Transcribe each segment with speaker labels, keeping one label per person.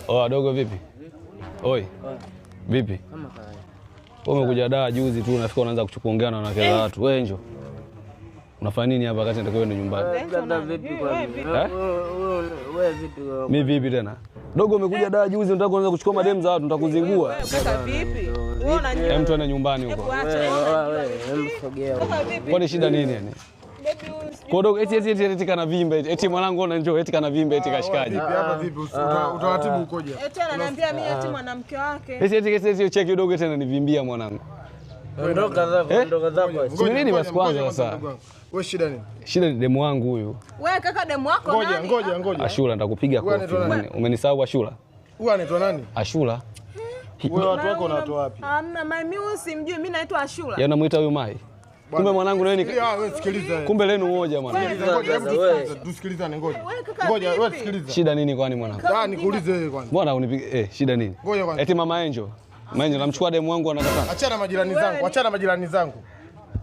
Speaker 1: Oh, dogo vipi? Oi. Vipi?
Speaker 2: Kama kawaida.
Speaker 1: Wewe umekuja daa juzi tu unafika unaanza kuongea na wanawake za watu. Wewe njoo. Unafanya nini hapa wakati nataka uende nyumbani?
Speaker 2: Dada vipi kwa mimi? Wewe vipi?
Speaker 1: Mimi vipi tena? Dogo umekuja daa juzi unataka kuanza kuchukua madem za watu, nitakuzingua.
Speaker 3: Kaka vipi? Wewe unajua.
Speaker 1: Hem tuende nyumbani huko.
Speaker 2: Wewe msogea.
Speaker 1: Kwani shida nini yani? Kwa dogo eti kana vimbe eti mwanangu ona njoo eti kana vimbe eti kashikaji.
Speaker 4: Vipi hapa vipi? Utaratibu ukoje?
Speaker 3: Eti ananiambia mimi eti mwanamke wake.
Speaker 1: Eti cheki dogo tena nivimbia mwanangu.
Speaker 2: Ondoka zako.
Speaker 1: Subiri basi kwanza sasa.
Speaker 4: Wewe shida nini?
Speaker 1: Shida ni demu wangu huyu.
Speaker 3: Wewe kaka demu wako nani?
Speaker 4: Ngoja.
Speaker 1: Ashura nitakupiga kofi. Umenisahau Ashura?
Speaker 4: Huyu anaitwa nani?
Speaker 1: Ashura.
Speaker 4: Wewe watu wako unatoa wapi?
Speaker 3: Hamna mimi usimjui, mimi naitwa Ashura.
Speaker 1: Yeye anamuita huyu Mai. Kumbe mwanangu wewe ni
Speaker 4: wewe sikiliza.
Speaker 1: Kumbe lenu moja mwanangu.
Speaker 4: Tusikilizane ngoja.
Speaker 3: Ngoja
Speaker 4: wewe sikiliza.
Speaker 1: Shida nini kwani mwanangu?
Speaker 4: Nikuulize wewe kwanza.
Speaker 1: Mbona unipige shida nini? Eti mama Angel. Mama Angel namchukua demu wangu anakataa.
Speaker 4: Achana majirani zangu.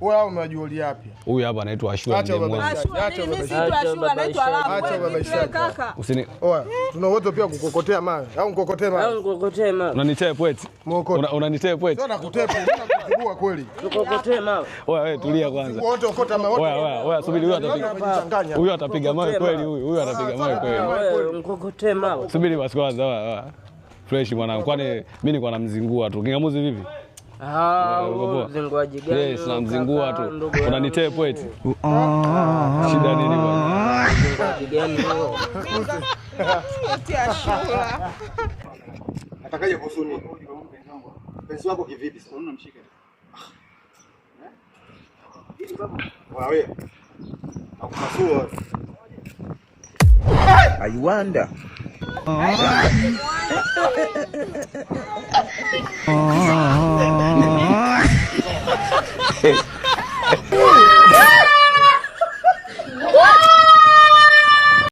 Speaker 4: Wewe hao umewajulia yapi?
Speaker 1: Huyu hapa anaitwa Ashura demu wangu.
Speaker 3: Mimi si Ashura anaitwa Alamu.
Speaker 4: Acha babaisha
Speaker 3: kaka.
Speaker 1: Usini.
Speaker 4: Oa, tuna uwezo pia kukokotea mawe. Au nikokotee mawe?
Speaker 1: Unanitea pweti. Unanitea pweti.
Speaker 4: Sio nakutepa, unakutibua kweli.
Speaker 2: Tukokotee mawe.
Speaker 1: Oya wewe tulia kwanza.
Speaker 4: Wote ukota mawe.
Speaker 1: Oya subiri huyu atapiga mawe kweli huyu atapiga mawe kweli.
Speaker 2: Wewe mkokotee mawe.
Speaker 1: Subiri basi kwanza oya. Fresh mwanangu. Kwani mimi nilikuwa namzingua tu. Kingamuzi vipi?
Speaker 2: Mzinguaji gani?
Speaker 1: Yes, namzingua tu. Unanitea pweti. Shida nini bwana?
Speaker 2: Mzinguaji gani huyo?
Speaker 3: Eti Ashura.
Speaker 5: Atakaje kusuni? Penzi wako kivipi sasa? Unamshika. Wewe. Akupasua.
Speaker 6: I wonder.